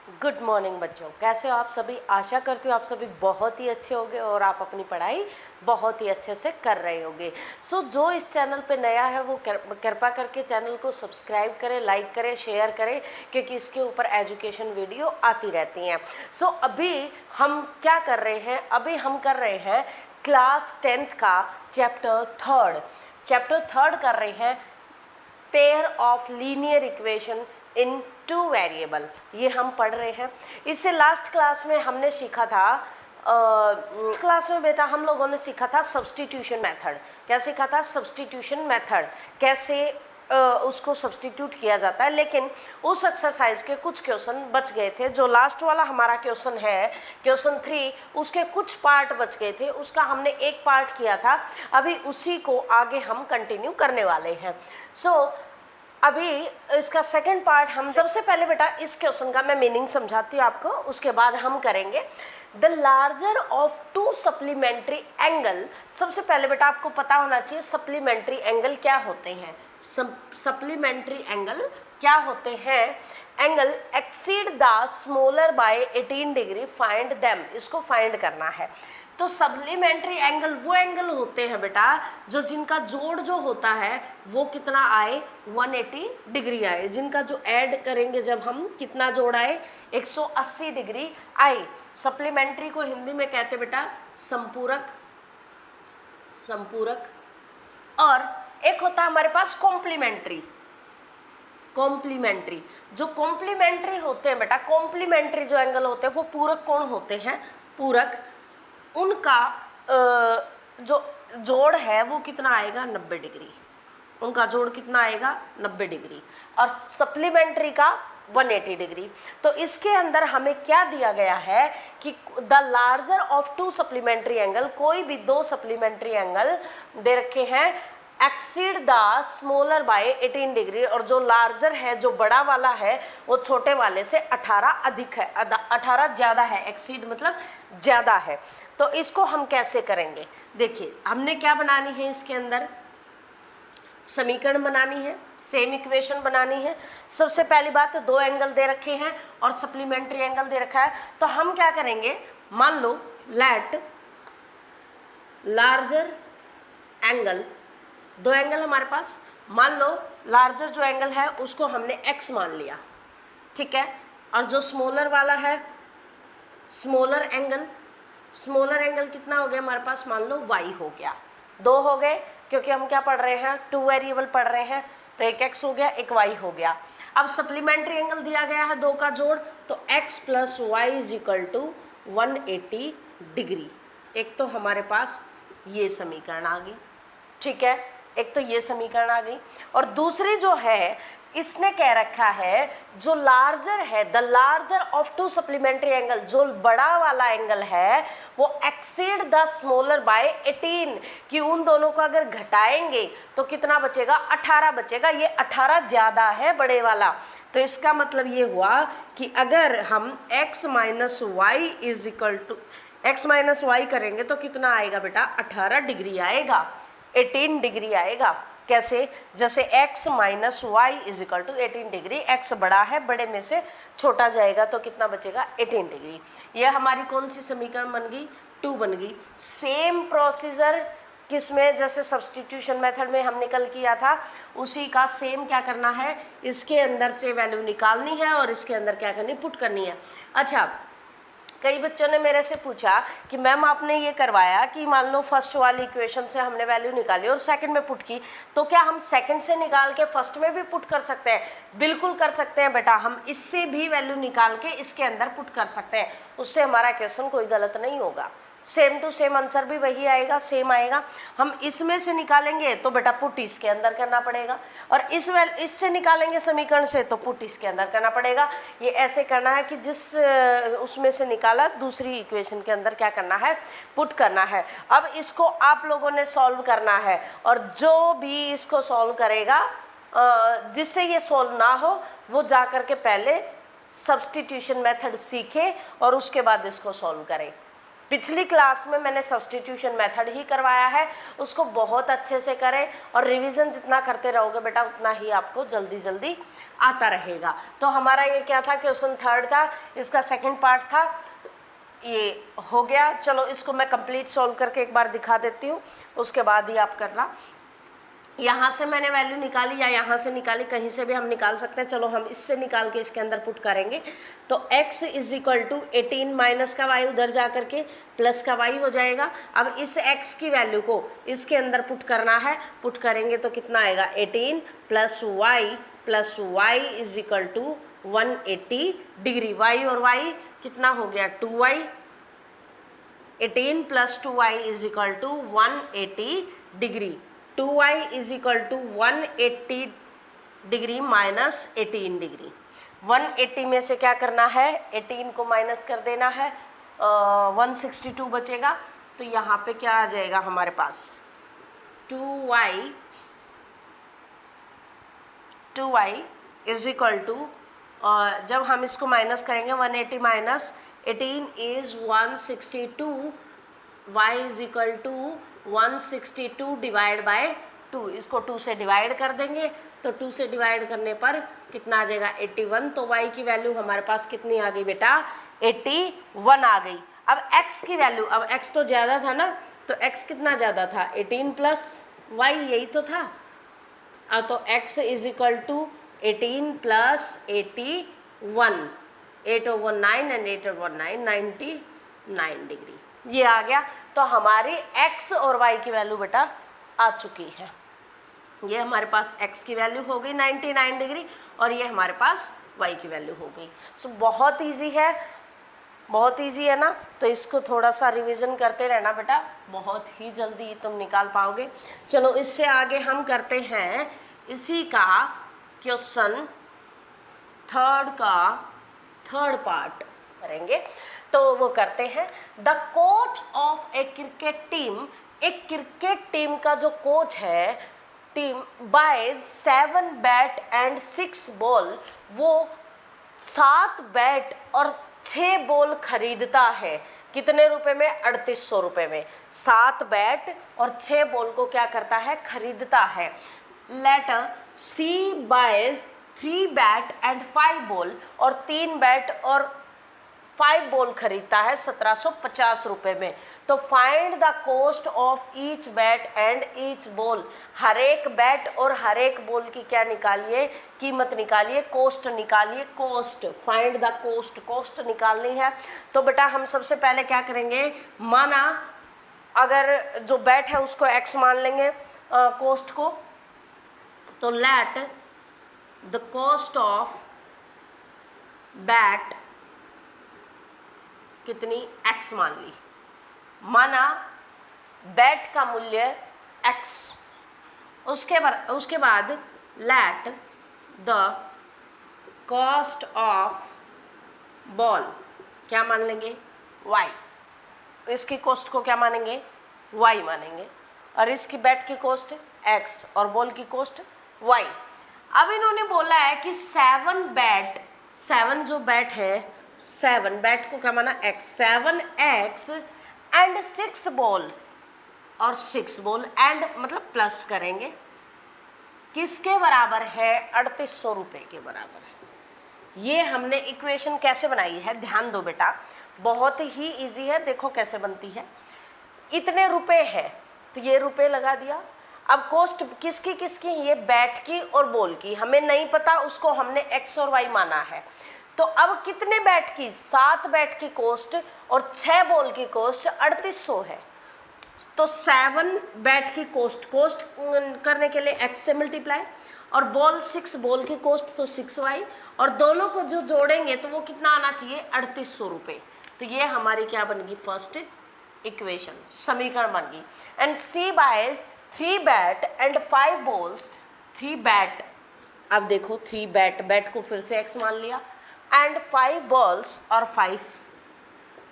Good morning बच्चों, कैसे हो आप सभी। आशा करती हूँ आप सभी बहुत ही अच्छे होंगे और आप अपनी पढ़ाई बहुत ही अच्छे से कर रहे होंगे। जो इस चैनल पे नया है वो कृपा करके चैनल को सब्सक्राइब करें, लाइक करें, शेयर करें, क्योंकि इसके ऊपर एजुकेशन वीडियो आती रहती हैं। अभी हम क्या कर रहे हैं, अभी हम कर रहे हैं क्लास 10th का चैप्टर थर्ड कर रहे हैं, pair of linear equation in two variable. ये हम पढ़ रहे हैं। इससे लास्ट क्लास में हमने सीखा था, क्लास में बेटा हम लोगों ने सीखा था सब्स्टिट्यूशन मेथड। क्या सीखा था? सब्स्टिट्यूशन मेथड, कैसे उसको सब्स्टिट्यूट किया जाता है। लेकिन उस एक्सरसाइज के कुछ क्वेश्चन बच गए थे। जो लास्ट वाला हमारा क्वेश्चन है, क्वेश्चन 3, उसके कुछ पार्ट बच गए थे। उसका हमने एक पार्ट किया था, अभी उसी को आगे हम कंटिन्यू करने वाले हैं। अभी इसका सेकंड पार्ट हम सबसे पहले बेटा इस क्वेश्चन का मैं मीनिंग समझाती हूँ आपको, उसके बाद हम करेंगे the larger of to supplementary angle. सबसे पहले बेटा आपको पता होना चाहिए सप्लीमेंट्री एंगल क्या होते हैं। सप्लीमेंट्री एंगल क्या होते हैं? Angle exceed the smaller by 18 degree, find them. इसको फाइंड करना है। तो सप्लीमेंट्री एंगल वो एंगल होते हैं बेटा जो जिनका जोड़ जो होता है वो कितना आए, 180 डिग्री आए। जिनका जो ऐड करेंगे जब हम, कितना जोड़ आए, 180 डिग्री आए। सप्लीमेंट्री को हिंदी में कहते बेटा संपूरक। और एक होता है हमारे पास कॉम्प्लीमेंट्री। जो कॉम्प्लीमेंट्री होते हैं बेटा, कॉम्प्लीमेंट्री जो एंगल होते हैं वो पूरक कोण होते हैं। पूरक, उनका जो जोड़ है वो कितना आएगा, 90 डिग्री। उनका जोड़ कितना आएगा, 90 डिग्री। और सप्लीमेंट्री का 180 डिग्री। तो इसके अंदर हमें क्या दिया गया है कि the larger of to supplementary angle, कोई भी दो सप्लीमेंट्री एंगल दे रखे हैं, exceed the smaller by 18 degree. और जो लार्जर है, जो बड़ा वाला है, वो छोटे वाले से 18 अधिक है, 18 ज़्यादा है। एक्सीड मतलब ज़्यादा है। तो इसको हम कैसे करेंगे? देखिए, हमने क्या बनानी है, इसके अंदर समीकरण बनानी है, सेम इक्वेशन बनानी है। सबसे पहली बात तो दो एंगल दे रखे हैं और सप्लीमेंट्री एंगल दे रखा है। तो हम क्या करेंगे, मान लो लेट लार्जर एंगल, दो एंगल हमारे पास, मान लो लार्जर जो एंगल है उसको हमने x मान लिया, ठीक है। और जो स्मॉलर वाला है, स्मॉलर एंगल कितना हो गया हमारे पास, मान लो y हो गया। दो हो गए क्योंकि हम क्या पढ़ रहे हैं, टू वेरिएबल पढ़ रहे हैं, तो एक x हो गया, एक y हो गया। अब सप्लीमेंट्री एंगल दिया गया है दो का जोड़, तो x plus y is equal to 180 degree. एक तो हमारे पास ये समीकरण आ गई, ठीक है, एक तो ये समीकरण आ गई। और दूसरी जो है, इसने कह रखा है जो लार्जर है, the larger of to supplementary angle, जो बड़ा वाला एंगल है वो एक्सीड द स्मॉलर बाय 18, कि उन दोनों को अगर घटाएंगे तो कितना बचेगा, 18 बचेगा। ये 18 ज़्यादा है बड़े वाला। तो इसका मतलब ये हुआ कि अगर हम x minus y is equal to x minus y करेंगे तो कितना आएगा बेटा, 18 डिग्री आएगा, 18 डिग्री आएगा। कैसे? जैसे x minus y is equal to 18 degree, x बड़ा है, बड़े में से छोटा जाएगा तो कितना बचेगा, 18 डिग्री। यह हमारी कौन सी समीकरण बन गई, 2 बन गई। सेम प्रोसीजर किसमें, जैसे सब्स्टिट्यूशन मेथड में हमने कल किया था, उसी का सेम क्या करना है, इसके अंदर से वैल्यू निकालनी है और इसके अंदर क्या करनी, पुट करनी है। अच्छा, कई बच्चों ने मेरे से पूछा कि मैम आपने ये करवाया कि मान लो फर्स्ट वाली इक्वेशन से हमने वैल्यू निकाली और सेकंड में पुट की, तो क्या हम सेकंड से निकाल के फर्स्ट में भी पुट कर सकते हैं? बिल्कुल कर सकते हैं बेटा, हम इससे भी वैल्यू निकाल के इसके अंदर पुट कर सकते हैं। उससे हमारा क्वेश्चन कोई गलत नहीं होगा, सेम टू सेम आंसर भी वही आएगा, सेम आएगा। हम इसमें से निकालेंगे तो बेटा पुट इसके अंदर करना पड़ेगा, और इससे निकालेंगे समीकरण से तो पुट इसके अंदर करना पड़ेगा। ये ऐसे करना है कि जिस उसमें से निकाला दूसरी इक्वेशन के अंदर क्या करना है, पुट करना है। अब इसको आप लोगों ने सॉल्व करना है, और जो भी इसको सॉल्व करेगा, जिससे ये सॉल्व ना हो, वो जा कर के पहले सब्स्टिट्यूशन मेथड सीखे और उसके बाद इसको सॉल्व करें। पिछली क्लास में मैंने सब्स्टिट्यूशन मेथड ही करवाया है, उसको बहुत अच्छे से करें और रिवीजन जितना करते रहोगे बेटा उतना ही आपको जल्दी जल्दी आता रहेगा। तो हमारा ये क्या था, क्वेश्चन थर्ड था, इसका सेकंड पार्ट था, ये हो गया। चलो इसको मैं कंप्लीट सॉल्व करके एक बार दिखा देती हूँ, उसके बाद ही आप करना। यहाँ से मैंने वैल्यू निकाली या यहाँ से निकाली, कहीं से भी हम निकाल सकते हैं। चलो हम इससे निकाल के इसके अंदर पुट करेंगे। तो x is equal to 18 minus का y उधर जा करके प्लस का y हो जाएगा। अब इस x की वैल्यू को इसके अंदर पुट करना है, पुट करेंगे तो कितना आएगा 18 plus y is equal to 180 degree. y और y कितना हो गया 2y, 18 plus 2y is equal to 180 degree. 2y is equal to 180 degree minus 18 degree. 180 में से क्या करना है, 18 को माइनस कर देना है, 162 बचेगा। तो यहाँ पे क्या आ जाएगा हमारे पास 2y इज इक्वल टू, जब हम इसको माइनस करेंगे 180 minus 18 is 162, y is equal to 162 divide by 2। इसको 2 से डिवाइड कर देंगे तो 2 से डिवाइड करने पर कितना आ जाएगा 81। तो y की वैल्यू हमारे पास कितनी आ गई बेटा 81 आ गई। अब x की वैल्यू, अब x तो ज़्यादा था ना, तो x कितना ज़्यादा था 18 प्लस y, यही तो था। तो x is equal to 18 plus 81, 8 over 9 and 8 over 9 99 degree, ये आ गया। तो हमारी x और y की वैल्यू बेटा आ चुकी है। ये हमारे पास x की वैल्यू हो गई 99 डिग्री और ये हमारे पास y की वैल्यू हो गई। सो बहुत इजी है, बहुत इजी है ना। तो इसको थोड़ा सा रिवीजन करते रहना बेटा, बहुत ही जल्दी तुम निकाल पाओगे। चलो इससे आगे हम करते हैं इसी का क्वेश्चन थर्ड का थर्ड पार्ट करेंगे। तो वो करते हैं, the coach of a cricket team, एक क्रिकेट टीम का जो कोच है, team buy 7 bat and 6 ball, वो 7 बैट और 6 बॉल खरीदता है। कितने रुपए में 3800 रुपये में। 7 बैट और 6 बॉल को क्या करता है, खरीदता है। Later she buys 3 bat and 5 ball, और 3 बैट और 5 बॉल खरीदता है 1750 रुपये में। तो find the cost of each bat and each ball, हर एक बैट और हर एक बॉल की क्या निकालिए, कीमत निकालिए, कॉस्ट निकालिए। Cost, find the cost, cost निकालनी है। तो बेटा हम सबसे पहले क्या करेंगे, माना अगर जो बैट है उसको x मान लेंगे कॉस्ट को, तो let the cost of bat कितनी x मान ली, माना बैट का मूल्य x। उसके बाद let the cost of ball क्या मान लेंगे y, इसकी कॉस्ट को क्या मानेंगे y मानेंगे, और इसकी बैट की कॉस्ट x और बॉल की कॉस्ट y। अब इन्होंने बोला है कि 7 बैट, 7 जो बैट है, 7 बैट को क्या माना x, 7x एंड 6 बॉल, और 6 बॉल एंड मतलब प्लस करेंगे, किसके बराबर है 3800 रुपये के बराबर है। ये हमने इक्वेशन कैसे बनाई है, ध्यान दो बेटा, बहुत ही इजी है। देखो कैसे बनती है, इतने रुपए है तो ये रुपए लगा दिया। अब कॉस्ट किसकी किसकी, ये बैट की और बॉल की, हमें नहीं पता, उसको हमने x और y माना है। तो अब कितने बैट की, 7 बैट की कॉस्ट और 6 बॉल की कॉस्ट 3800 है। तो 7 बैट की कॉस्ट करने के लिए x से मल्टीप्लाई, और बॉल 6 बॉल की कॉस्ट तो 6y, और दोनों को जो जोड़ेंगे तो वो कितना आना चाहिए 3800 रुपये। तो ये हमारी क्या बन गई, फर्स्ट इक्वेशन, समीकरण बन गई। And she buys 3 bat and 5 balls, 3 bat, अब देखो 3 बैट को फिर से x मान लिया, एंड 5 बॉल्स और 5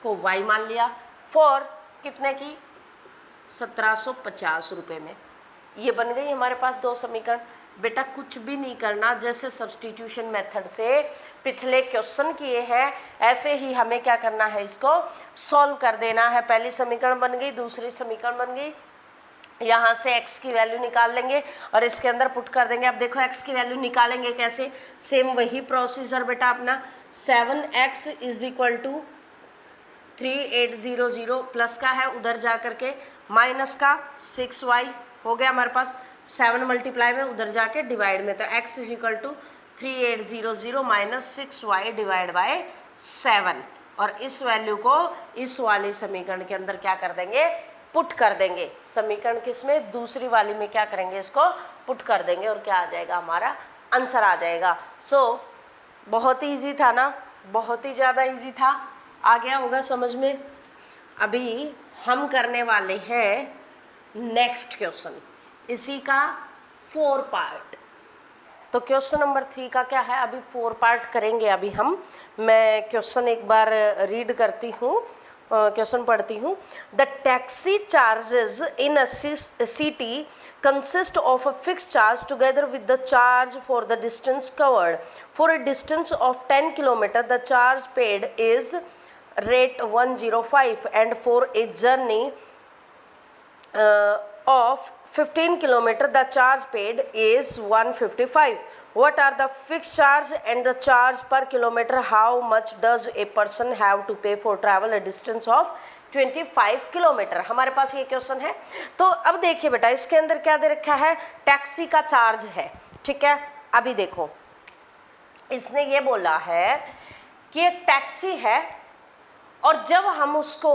को y मान लिया, फॉर कितने की 1750 रुपये में। ये बन गई हमारे पास 2 समीकरण। बेटा कुछ भी नहीं करना, जैसे सब्स्टिट्यूशन मेथड से पिछले क्वेश्चन किए हैं ऐसे ही हमें क्या करना है, इसको सॉल्व कर देना है। पहली समीकरण बन गई, दूसरी समीकरण बन गई, यहाँ से x की वैल्यू निकाल लेंगे और इसके अंदर पुट कर देंगे। अब देखो x की वैल्यू निकालेंगे कैसे, सेम वही प्रोसीजर बेटा अपना, 7x is equal to 3800 plus का है उधर जा करके माइनस का 6y हो गया हमारे पास, 7 मल्टीप्लाई में उधर जाके डिवाइड में, तो x is equal to 3800 minus 6y divide by 7, और इस वैल्यू को इस वाली समीकरण के अंदर क्या कर देंगे, पुट कर देंगे। समीकरण किसमें, दूसरी वाली में क्या करेंगे, इसको पुट कर देंगे और क्या आ जाएगा, हमारा आंसर आ जाएगा। सो बहुत ही ईजी था ना, बहुत ही ज़्यादा ईजी था, आ गया होगा समझ में। अभी हम करने वाले हैं नेक्स्ट क्वेश्चन, इसी का 4 पार्ट। तो क्वेश्चन नंबर 3 का क्या है, अभी 4 पार्ट करेंगे अभी हम। मैं क्वेश्चन एक बार रीड करती हूँ, क्वेश्चन पढ़ती हूँ। The taxi charges in a city consist of a fixed charge together with the charge for the distance covered. For a distance of 10 km, the charge paid is rate 105, and for a journey of 15 km, the charge paid is 155. What are the fixed charge and the charge per kilometer? How much does a person have to pay for travel a distance of 25 kilometre? हमारे पास ये question है। तो अब देखिए बेटा, इसके अंदर क्या दे रखा है, टैक्सी का चार्ज है, ठीक है। अभी देखो, इसने ये बोला है कि एक टैक्सी है और जब हम उसको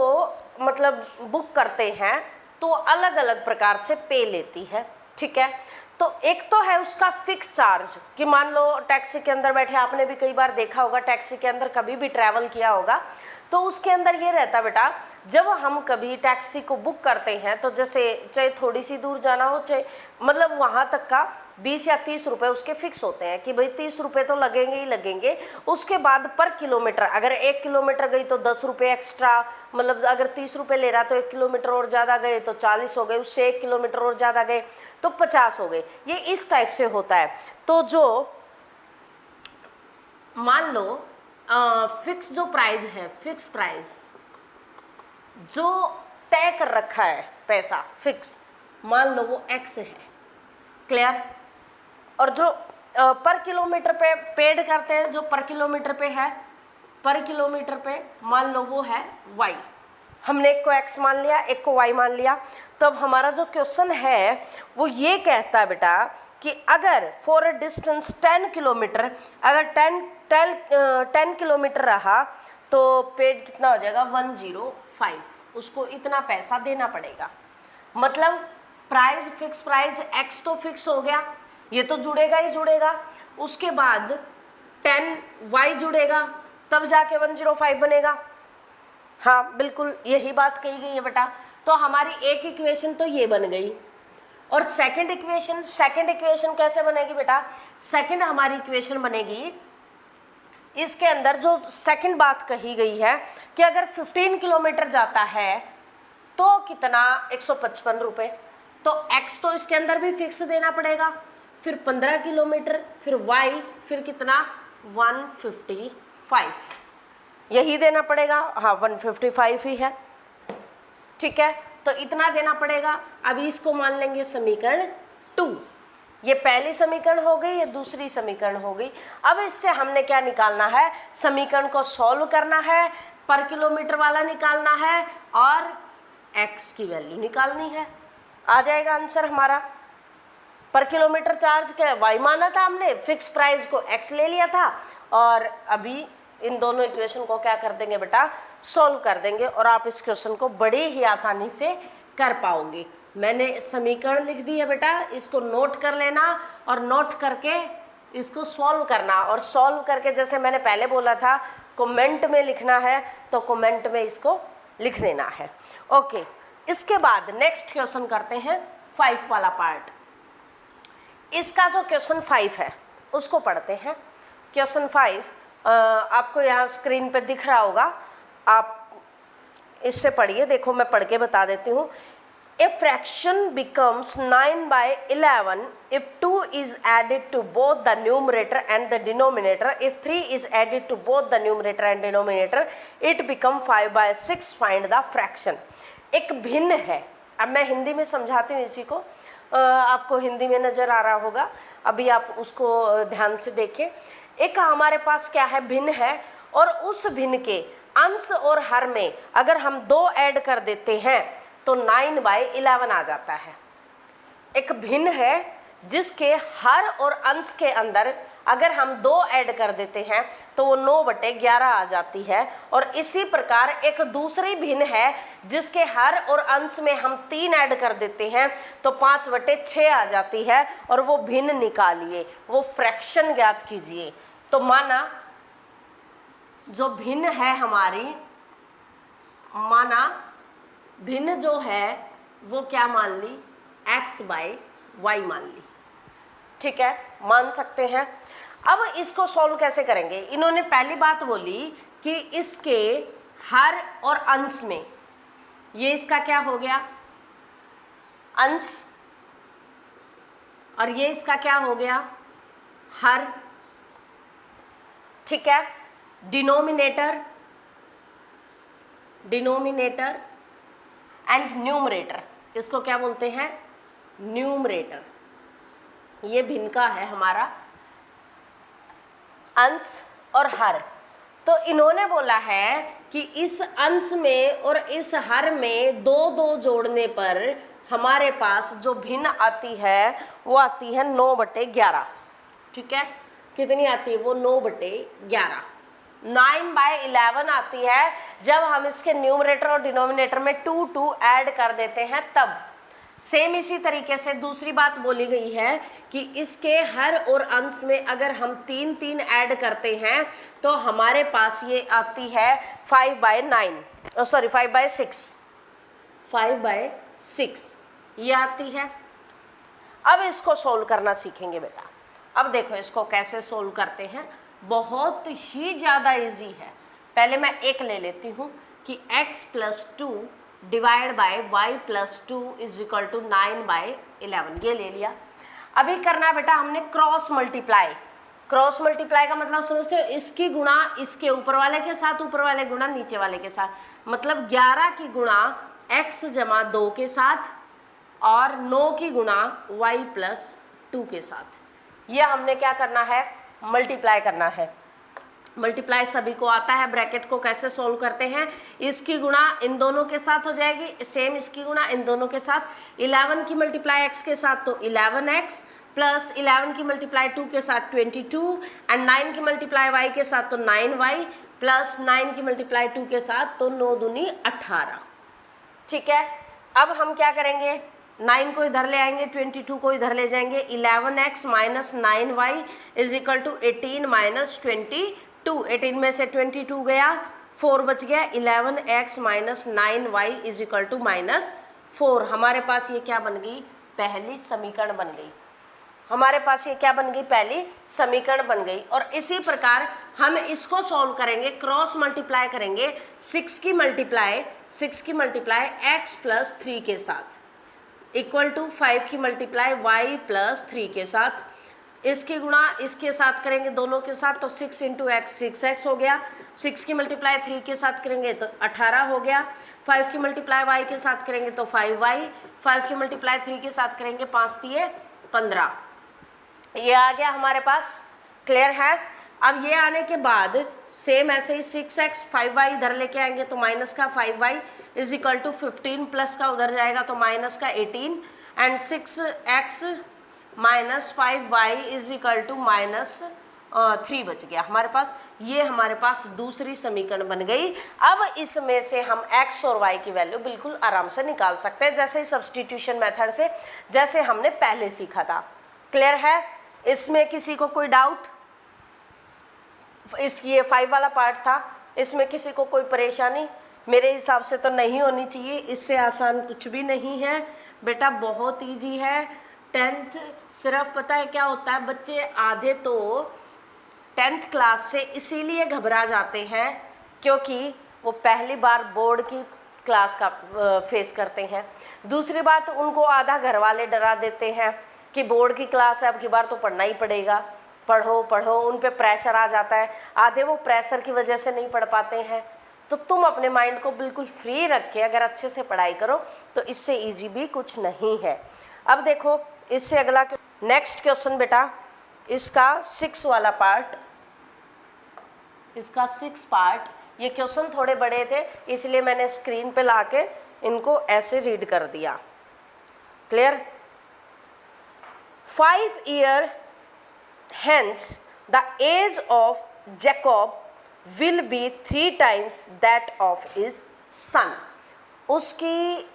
मतलब बुक करते हैं तो अलग अलग प्रकार से पे लेती है, ठीक है। तो एक तो है उसका फिक्स चार्ज, कि मान लो टैक्सी के अंदर बैठे, आपने भी कई बार देखा होगा टैक्सी के अंदर, कभी भी ट्रैवल किया होगा, तो उसके अंदर ये रहता बेटा, जब हम कभी टैक्सी को बुक करते हैं तो जैसे चाहे थोड़ी सी दूर जाना हो, चाहे मतलब वहाँ तक का 20 या 30 रुपये उसके फिक्स होते हैं कि भाई 30 रुपये तो लगेंगे ही लगेंगे। उसके बाद पर किलोमीटर, अगर 1 किलोमीटर गई तो 10 रुपये एक्स्ट्रा, मतलब अगर 30 रुपये ले रहा तो 1 किलोमीटर और ज़्यादा गए तो 40 हो गए, उससे 1 किलोमीटर और ज़्यादा गए तो 50 हो गए। ये इस टाइप से होता है। तो जो मान लो फिक्स जो प्राइस है, फिक्स प्राइस जो तय कर रखा है पैसा फिक्स, मान लो वो x है, क्लियर। और जो पर किलोमीटर पे पेड करते हैं, जो पर किलोमीटर पे है, पर किलोमीटर पे मान लो वो है y। हमने एक को x मान लिया, एक को y मान लिया। तब हमारा जो क्वेश्चन है वो ये कहता है बेटा कि अगर फॉर अ डिस्टेंस 10 किलोमीटर, अगर 10 किलोमीटर रहा तो पेड कितना हो जाएगा, 105, उसको इतना पैसा देना पड़ेगा। मतलब प्राइस, फिक्स प्राइस x तो फिक्स हो गया, ये तो जुड़ेगा ही जुड़ेगा, उसके बाद 10y जुड़ेगा, तब जाके 105 बनेगा। हाँ बिल्कुल यही बात कही गई है बेटा। तो हमारी एक इक्वेशन तो ये बन गई, और सेकंड इक्वेशन कैसे बनेगी बेटा, सेकंड हमारी इक्वेशन बनेगी, इसके अंदर जो सेकंड बात कही गई है कि अगर 15 किलोमीटर जाता है तो कितना, 155 रुपये। तो x तो इसके अंदर भी फिक्स देना पड़ेगा, फिर 15 किलोमीटर, फिर y, फिर कितना 155, यही देना पड़ेगा। हाँ 155 ही है, ठीक है। तो इतना देना पड़ेगा। अभी इसको मान लेंगे समीकरण 2। ये पहली समीकरण हो गई, ये दूसरी समीकरण हो गई। अब इससे हमने क्या निकालना है, समीकरण को सॉल्व करना है, पर किलोमीटर वाला निकालना है और x की वैल्यू निकालनी है। आ जाएगा आंसर हमारा। पर किलोमीटर चार्ज के y माना था हमने, फिक्स प्राइस को x ले लिया था, और अभी इन दोनों इक्वेशन को क्या कर देंगे बेटा, सॉल्व कर देंगे, और आप इस क्वेश्चन को बड़े ही आसानी से कर पाओगे। मैंने समीकरण लिख दी है बेटा, इसको नोट कर लेना और नोट करके इसको सॉल्व करना, और सॉल्व करके जैसे मैंने पहले बोला था कमेंट में लिखना है, तो कमेंट में इसको लिख देना है। ओके, इसके बाद नेक्स्ट क्वेश्चन करते हैं 5 वाला पार्ट। इसका जो क्वेश्चन 5 है उसको पढ़ते हैं। क्वेश्चन 5 आपको यहाँ स्क्रीन पे दिख रहा होगा, आप इससे पढ़िए। देखो मैं पढ़ के बता देती हूँ। A fraction becomes 9/11 if 2 is added to both the numerator and the denominator. If 3 is added to both the numerator and denominator, it becomes 5/6. Find the fraction. एक भिन्न है, अब मैं हिंदी में समझाती हूँ इसी को, आपको हिंदी में नज़र आ रहा होगा, अभी आप उसको ध्यान से देखें। एक हमारे पास क्या है, भिन्न है, और उस भिन्न के अंश और हर में अगर हम 2 ऐड कर देते हैं तो 9/11 आ जाता है। एक भिन्न है जिसके हर और अंश के अंदर अगर हम 2 ऐड कर देते हैं तो वो 9/11 आ जाती है। और इसी प्रकार एक दूसरी भिन्न है जिसके हर और अंश में हम 3 ऐड कर देते हैं तो 5/6 आ जाती है। और वो भिन्न निकालिए, वो फ्रैक्शन ज्ञात कीजिए। तो माना जो भिन्न है हमारी, माना भिन्न जो है वो क्या मान ली, x/y मान ली, ठीक है, मान सकते हैं। अब इसको सॉल्व कैसे करेंगे, इन्होंने पहली बात बोली कि इसके हर और अंश में, ये इसका क्या हो गया, अंश, और ये इसका क्या हो गया, हर, ठीक है। डिनोमिनेटर एंड न्यूमरेटर, इसको क्या बोलते हैं, न्यूमरेटर। ये भिन्न का है हमारा अंश और हर। तो इन्होंने बोला है कि इस अंश में और इस हर में 2 जोड़ने पर हमारे पास जो भिन्न आती है वो आती है 9/11, ठीक है। कितनी आती है वो, 9/11, 9/11 आती है जब हम इसके न्यूमरेटर और डिनोमिनेटर में 2 ऐड कर देते हैं तब। सेम इसी तरीके से दूसरी बात बोली गई है कि इसके हर और अंश में अगर हम 3 ऐड करते हैं तो हमारे पास ये आती है 5/6 ये आती है। अब इसको सोल्व करना सीखेंगे बेटा। अब देखो इसको कैसे सोल्व करते हैं, बहुत ही ज़्यादा इजी है। पहले मैं एक ले लेती हूँ कि x+2 divide by y+2 is equal to 9/11, ये ले लिया। अभी करना है बेटा हमने क्रॉस मल्टीप्लाई। क्रॉस मल्टीप्लाई का मतलब समझते हो, इसकी गुणा इसके ऊपर वाले के साथ, ऊपर वाले गुणा नीचे वाले के साथ, मतलब 11 की गुणा x+2 के साथ और 9 की गुणा y+2 के साथ। ये हमने क्या करना है, मल्टीप्लाई करना है। मल्टीप्लाई सभी को आता है, ब्रैकेट को कैसे सोल्व करते हैं, इसकी गुणा इन दोनों के साथ हो जाएगी, सेम इसकी गुणा इन दोनों के साथ। 11 की मल्टीप्लाई x के साथ तो 11x, प्लस 11 की मल्टीप्लाई 2 के साथ 22, एंड 9 की मल्टीप्लाई y के साथ तो 9y, प्लस 9 की मल्टीप्लाई 2 के साथ तो 9 दूनी 18, ठीक है। अब हम क्या करेंगे, 9 को इधर ले आएंगे, 22 को इधर ले जाएंगे, 11x minus 9y is equal to 18 minus 22, 18 में से 22 गया, 4 बच गया, 11x minus 9y is equal to -4। हमारे पास ये क्या बन गई, पहली समीकरण बन गई। हमारे पास ये क्या बन गई, पहली समीकरण बन गई। और इसी प्रकार हम इसको सॉल्व करेंगे, क्रॉस मल्टीप्लाई करेंगे 6 की मल्टीप्लाई x+3 के साथ इक्वल टू 5 की मल्टीप्लाई y+3 के साथ, इसकी गुणा इसके साथ करेंगे दोनों के साथ तो 6 × x 6x हो गया, 6 की मल्टीप्लाई 3 के साथ करेंगे तो 18 हो गया, 5 की मल्टीप्लाई y के साथ करेंगे तो 5y, 5 की मल्टीप्लाई 3 के साथ करेंगे 5 × 15, ये आ गया हमारे पास। क्लियर है। अब ये आने के बाद सेम ऐसे ही 6x 5y इधर लेके आएंगे तो माइनस का 5y is equal to 15, plus का उधर जाएगा तो माइनस का 18, and 6x minus 5y is equal to -3 बच गया हमारे पास। ये हमारे पास दूसरी समीकरण बन गई। अब इसमें से हम x और y की वैल्यू बिल्कुल आराम से निकाल सकते हैं, जैसे ही सब्स्टिट्यूशन मेथड से, जैसे हमने पहले सीखा था। क्लियर है। इसमें किसी को कोई डाउट, इस ये 5 वाला पार्ट था, इसमें किसी को कोई परेशानी? मेरे हिसाब से तो नहीं होनी चाहिए, इससे आसान कुछ भी नहीं है बेटा, बहुत इजी है। 10th सिर्फ पता है क्या होता है, बच्चे आधे तो 10th क्लास से इसीलिए घबरा जाते हैं क्योंकि वो पहली बार बोर्ड की क्लास का फेस करते हैं। दूसरी बात, उनको आधा घर वाले डरा देते हैं कि बोर्ड की क्लास है, अब की बार तो पढ़ना ही पड़ेगा, पढ़ो पढ़ो, उन पे प्रेशर आ जाता है। आधे वो प्रेशर की वजह से नहीं पढ़ पाते हैं, तो तुम अपने माइंड को बिल्कुल फ्री रख के अगर अच्छे से पढ़ाई करो तो इससे इजी भी कुछ नहीं है। अब देखो इससे अगला नेक्स्ट क्वेश्चन बेटा, इसका 6 वाला पार्ट, इसका 6 पार्ट। ये क्वेश्चन थोड़े बड़े थे इसलिए मैंने स्क्रीन पे लाके इनको ऐसे रीड कर दिया। Clear? 5 years hence the age of Jacob will be 3 times that of his son। उसकी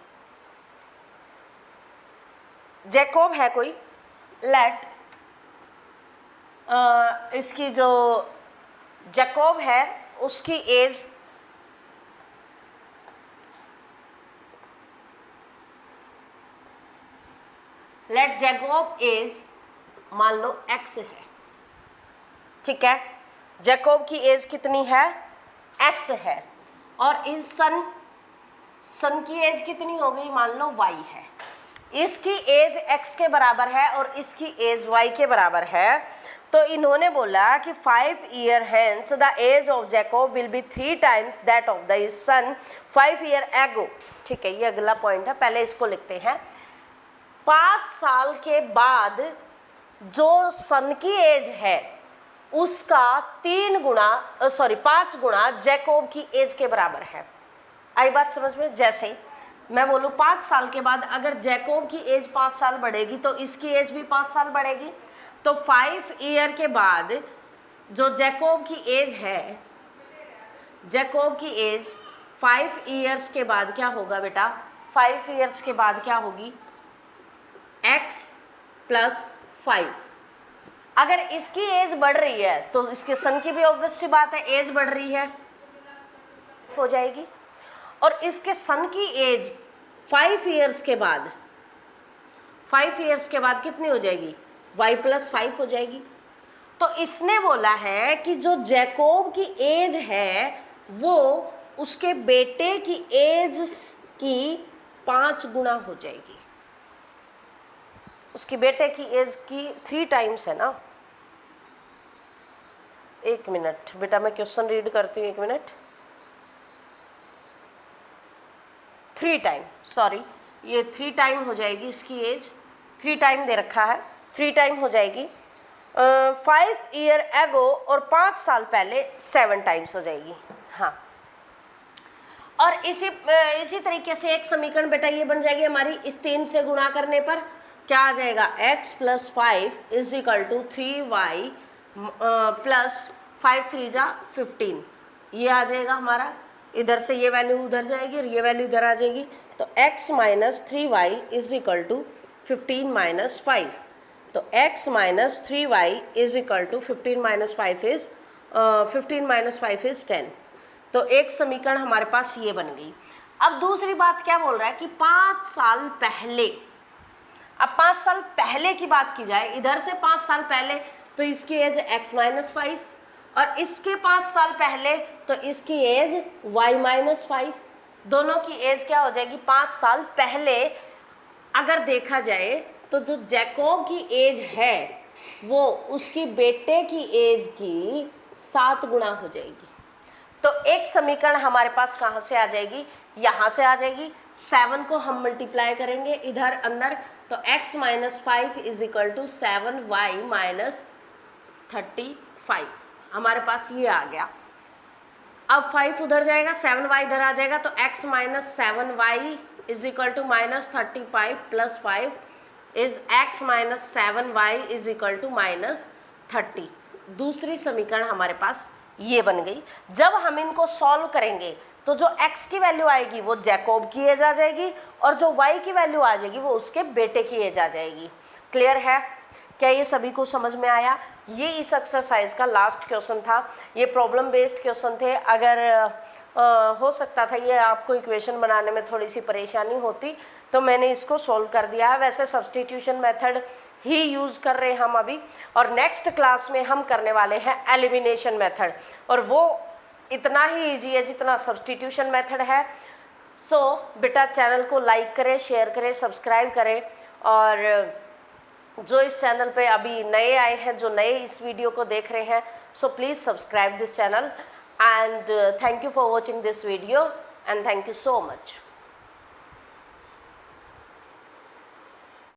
जैकोब है कोई, लेट इसकी जो जैकोब है उसकी एज लेट जैकोब एज मान लो x है, ठीक है। जैकोब की एज कितनी है? x है। और इस सन की एज कितनी हो गई? मान लो y है। इसकी एज x के बराबर है और इसकी एज y के बराबर है। तो इन्होंने बोला कि 5 years hence the age of Jacob will be 3 times that of the son 5 years ago। ठीक है, ये अगला पॉइंट है, पहले इसको लिखते हैं। 5 साल के बाद जो सन की एज है उसका 5 गुना जैकोब की एज के बराबर है। आई बात समझ में? जैसे ही मैं बोलूँ 5 साल के बाद अगर जैकोब की एज 5 साल बढ़ेगी तो इसकी एज भी 5 साल बढ़ेगी। तो 5 ईयर के बाद जो जैकोब की एज है, जैकोब की एज 5 ईयर्स के बाद क्या होगा बेटा? 5 ईयर्स के बाद क्या होगी? x + 5। अगर इसकी एज बढ़ रही है तो इसके सन की भी ऑब्वियस सी बात है एज बढ़ रही है, हो जाएगी। और इसके सन की एज 5 ईयर्स के बाद, 5 ईयर्स के बाद कितनी हो जाएगी? y + 5 हो जाएगी। तो इसने बोला है कि जो जैकोब की एज है वो उसके बेटे की एज की 5 गुना हो जाएगी। उसकी बेटे की एज की 3 टाइम्स है ना। 1 मिनट बेटा, मैं क्वेश्चन रीड करती हूँ, 1 मिनट। 3 टाइम, सॉरी, ये 3 टाइम हो जाएगी इसकी एज, 3 टाइम दे रखा है, 3 टाइम हो जाएगी। 5 years ago और 5 साल पहले 7 टाइम्स हो जाएगी। हाँ, और इसी तरीके से एक समीकरण बेटा ये बन जाएगी हमारी, इस 3 से गुणा करने पर क्या आ जाएगा? x + 5 = 3y + 5 3 जा 15। ये आ जाएगा हमारा, इधर से ये वैल्यू उधर जाएगी और ये वैल्यू इधर आ जाएगी। तो x - 3y = 15 - 5। तो x - 3y = 15 - 5 इज 15 - 5 इज 10। तो एक समीकरण हमारे पास ये बन गई। अब दूसरी बात क्या बोल रहा है कि 5 साल पहले, अब 5 साल पहले की बात की जाए, इधर से 5 साल पहले तो इसकी एज x - 5 और इसके 5 साल पहले तो इसकी एज y - 5। दोनों की एज क्या हो जाएगी? 5 साल पहले। अगर देखा जाए तो जो जैकोब की एज है वो उसकी बेटे की एज की 7 गुना हो जाएगी। तो एक समीकरण हमारे पास कहाँ से आ जाएगी? यहाँ से आ जाएगी। 7 को हम मल्टीप्लाई करेंगे इधर अंदर, तो x - 5 = 7y - 35। हमारे पास ये आ गया। अब 5 उधर जाएगा, 7y इधर आ जाएगा, तो x - 7y = -35 + 5 is x - 7y = -30। दूसरी समीकरण हमारे पास ये बन गई। जब हम इनको सॉल्व करेंगे तो जो x की वैल्यू आएगी वो जैकोब की एज आ जाएगी और जो y की वैल्यू आ जाएगी वो उसके बेटे की एज आ जाएगी। क्लियर है? क्या ये सभी को समझ में आया? ये इस एक्सरसाइज का लास्ट क्वेश्चन था। ये प्रॉब्लम बेस्ड क्वेश्चन थे। अगर हो सकता था ये आपको इक्वेशन बनाने में थोड़ी सी परेशानी होती तो मैंने इसको सॉल्व कर दिया है। वैसे सब्स्टिट्यूशन मेथड ही यूज़ कर रहे हैं हम अभी, और नेक्स्ट क्लास में हम करने वाले हैं एलिमिनेशन मेथड, और वो इतना ही ईजी है जितना सब्स्टिट्यूशन मेथड है। सो बेटा चैनल को लाइक करें, शेयर करें, सब्सक्राइब करें, और जो इस चैनल पे अभी नए आए हैं, जो नए इस वीडियो को देख रहे हैं, so please subscribe this channel. and thank you for watching this video and thank you so much.